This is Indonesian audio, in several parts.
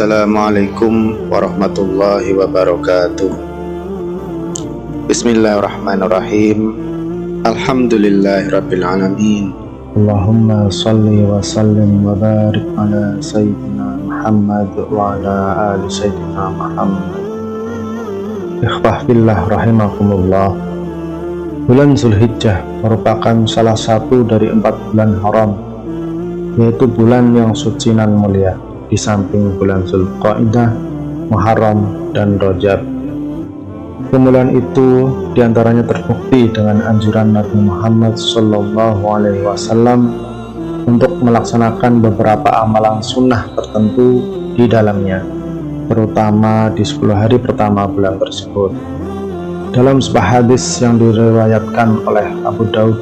Assalamualaikum warahmatullahi wabarakatuh. Bismillahirrahmanirrahim. Alhamdulillahirabbil alamin. Allahumma salli wa sallim wa barik ala sayyidina Muhammad wa ala ali sayyidina Muhammad. Ikhwah fillah rahimakumullah. Bulan Zulhijjah merupakan salah satu dari 4 bulan haram, yaitu bulan yang suci nan mulia di samping bulan Zulqa'dah, Muharram, dan Rajab. Kemuliaan itu diantaranya terbukti dengan anjuran Nabi Muhammad SAW untuk melaksanakan beberapa amalan sunnah tertentu di dalamnya, terutama di 10 hari pertama bulan tersebut. Dalam sebuah hadis yang diriwayatkan oleh Abu Daud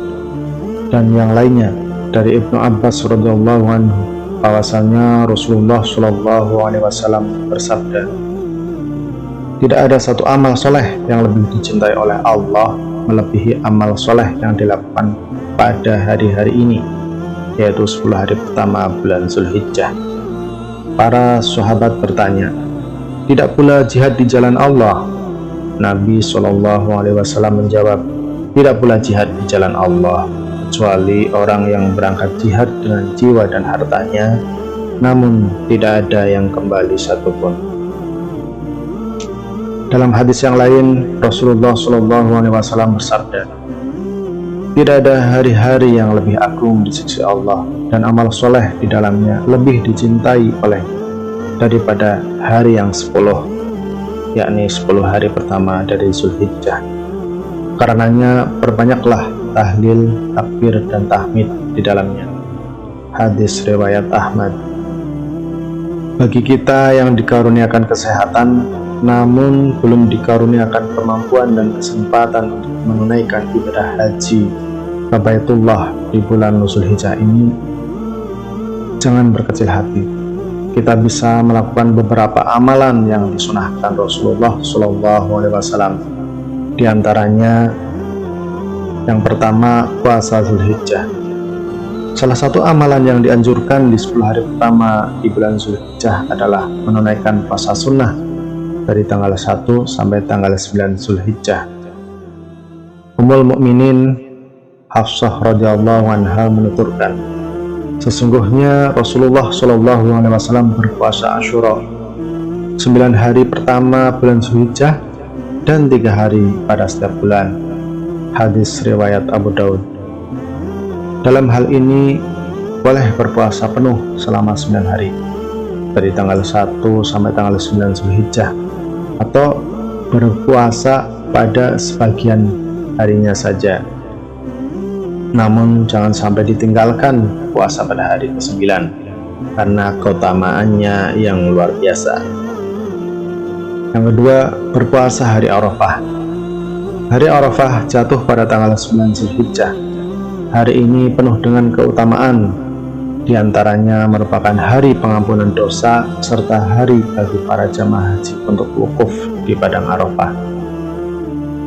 dan yang lainnya dari Ibnu Abbas radhiyallahu anhu, bahwasanya Rasulullah SAW bersabda, tidak ada satu amal soleh yang lebih dicintai oleh Allah melebihi amal soleh yang dilakukan pada hari-hari ini, yaitu 10 hari pertama bulan Zulhijjah. Para sahabat bertanya, tidak pula jihad di jalan Allah? Nabi SAW menjawab, tidak pula jihad di jalan Allah, kecuali orang yang berangkat jihad dengan jiwa dan hartanya, namun tidak ada yang kembali satupun. Dalam hadis yang lain, Rasulullah SAW bersabda, tidak ada hari-hari yang lebih agung di sisi Allah dan amal soleh di dalamnya lebih dicintai oleh daripada hari yang 10, yakni 10 hari pertama dari Zulhijjah. Karenanya perbanyaklah tahlil, takbir, dan tahmid di dalamnya. Hadis riwayat Ahmad. Bagi kita yang dikaruniakan kesehatan namun belum dikaruniakan kemampuan dan kesempatan untuk menunaikan ibadah haji ke Baitullah di bulan Zulhijjah ini, jangan berkecil hati. Kita bisa melakukan beberapa amalan yang disunahkan Rasulullah SAW. Di antaranya, yang pertama, puasa Zulhijjah. Salah satu amalan yang dianjurkan di 10 hari pertama di bulan Zulhijjah adalah menunaikan puasa sunnah dari tanggal 1 sampai tanggal 9 Zulhijjah. Ummul Mukminin Hafsah radhiyallahu anha menuturkan, sesungguhnya Rasulullah SAW berpuasa Asyura 9 hari pertama bulan Zulhijjah dan 3 hari pada setiap bulan. Hadis riwayat Abu Daud. Dalam hal ini boleh berpuasa penuh selama 9 hari dari tanggal 1 sampai tanggal 9 Zulhijjah, atau berpuasa pada sebagian harinya saja. Namun jangan sampai ditinggalkan puasa pada hari ke-9 karena keutamaannya yang luar biasa. Yang kedua, berpuasa hari Arafah. Hari Arafah jatuh pada tanggal 9 Zulhijjah. Hari ini penuh dengan keutamaan, di antaranya merupakan hari pengampunan dosa serta hari bagi para jamaah haji untuk wukuf di padang Arafah.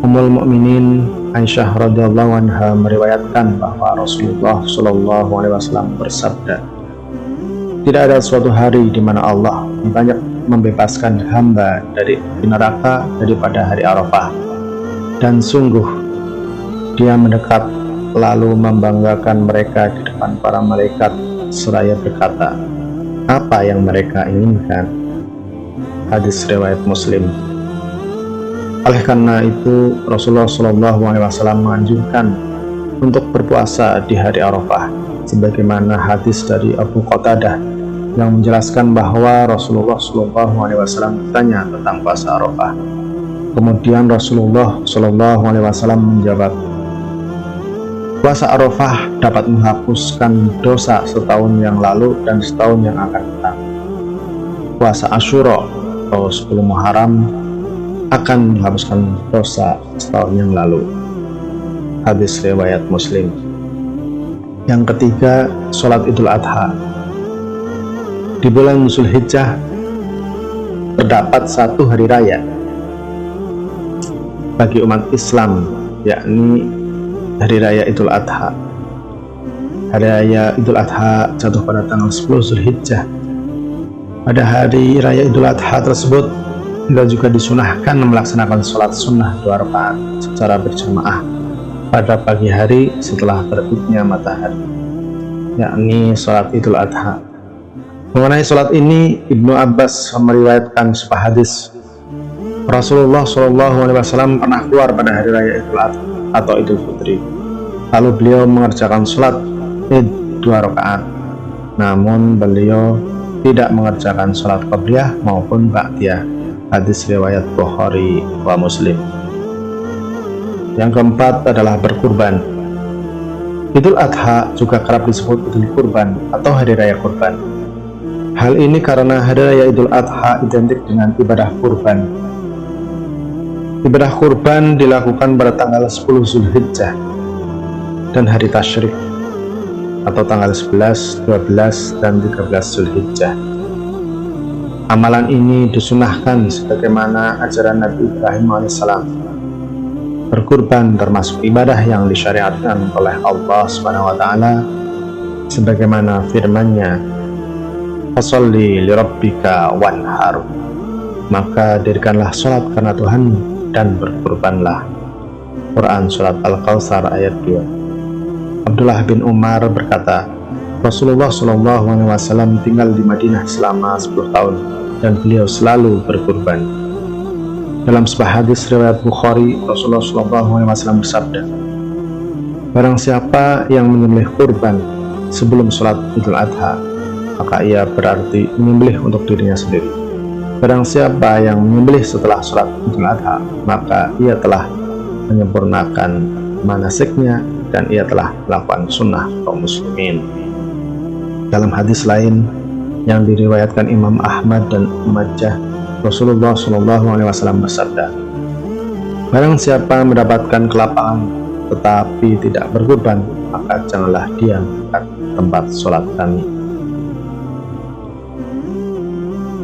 Ummul Mukminin Aisyah radhiyallahu anha meriwayatkan bahwa Rasulullah SAW bersabda, tidak ada suatu hari di mana Allah banyak membebaskan hamba dari neraka daripada hari Arafah, dan sungguh Dia mendekat lalu membanggakan mereka di depan para malaikat seraya berkata, apa yang mereka inginkan? Hadis riwayat Muslim. Oleh karena itu, Rasulullah SAW menganjurkan untuk berpuasa di hari Arafah, sebagaimana hadis dari Abu Qatadah yang menjelaskan bahwa Rasulullah SAW bertanya tentang puasa Arafah. Kemudian Rasulullah SAW menjawab, puasa Arafah dapat menghapuskan dosa setahun yang lalu dan setahun yang akan datang. Puasa Asyura atau 10 Muharram akan menghapuskan dosa setahun yang lalu. Hadis riwayat Muslim. Yang ketiga, sholat Idul Adha. Di bulan Zulhijjah terdapat satu hari raya bagi umat Islam, yakni Hari Raya Idul Adha. Hari Raya Idul Adha jatuh pada tanggal 10 Zulhijjah. Pada hari raya Idul Adha tersebut, kita juga disunahkan melaksanakan sholat sunnah 2 rakaat secara berjamaah pada pagi hari setelah terbitnya matahari, yakni sholat Idul Adha. Mengenai sholat ini, Ibnu Abbas meriwayatkan sebuah hadis. Rasulullah SAW pernah keluar pada hari raya Idul Adha atau Idul Fitri. Lalu beliau mengerjakan sholat Id 2 rakaat. Namun beliau tidak mengerjakan sholat qabliyah maupun ba'diyah. Hadis riwayat Bukhari wa Muslim. Yang keempat adalah berkurban. Idul Adha juga kerap disebut Idul Kurban atau Hari Raya Kurban. Hal ini karena Hari Raya Idul Adha identik dengan ibadah kurban. Ibadah kurban dilakukan pada tanggal 10 Zulhijjah dan hari tasyrik atau tanggal 11, 12, dan 13 Zulhijjah. Amalan ini disunahkan sebagaimana ajaran Nabi Ibrahim alaihissalam. Berkurban termasuk ibadah yang disyariatkan oleh Allah SWT, sebagaimana firman-Nya, "Fasholli lirabbika wanhar." Maka dirikanlah sholat karena Tuhanmu dan berkurbanlah. Quran Surat Al-Kautsar ayat 2. Abdullah bin Umar berkata, Rasulullah SAW tinggal di Madinah selama 10 tahun dan beliau selalu berkurban. Dalam sebuah hadis riwayat Bukhari, Rasulullah SAW bersabda, barang siapa yang menyembelih kurban sebelum sholat Idul Adha, maka ia berarti menyembelih untuk dirinya sendiri. Barang siapa yang menyembelih setelah sholat Idul Adha, maka ia telah menyempurnakan manasiknya dan ia telah melakukan sunnah kaum muslimin. Dalam hadis lain yang diriwayatkan Imam Ahmad dan Majah, Rasulullah SAW bersabda, barang siapa mendapatkan kelapangan tetapi tidak berkurban, maka janganlah dia mendekat tempat sholat kami.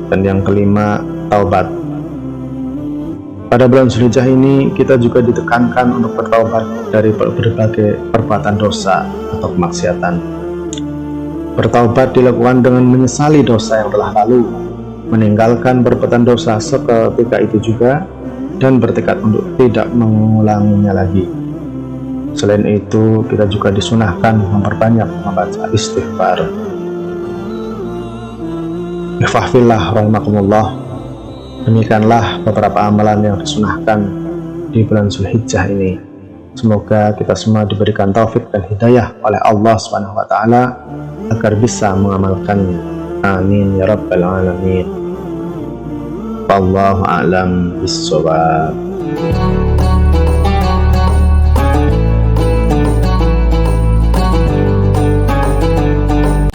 Dan yang kelima, taubat. Pada bulan Zulhijjah ini kita juga ditekankan untuk bertaubat dari berbagai perbuatan dosa atau kemaksiatan. Bertaubat dilakukan dengan menyesali dosa yang telah lalu, meninggalkan perbuatan dosa seketika itu juga, dan bertekad untuk tidak mengulanginya lagi. Selain itu, kita juga disunahkan memperbanyak membaca istighfar. Ikhwahfillah rahimakumullah. Demikianlah beberapa amalan yang disunahkan di bulan Zulhijjah ini. Semoga kita semua diberikan taufik dan hidayah oleh Allah SWT agar bisa mengamalkannya. Amin ya rabbal alamin. Wallahu a'lam bissawab.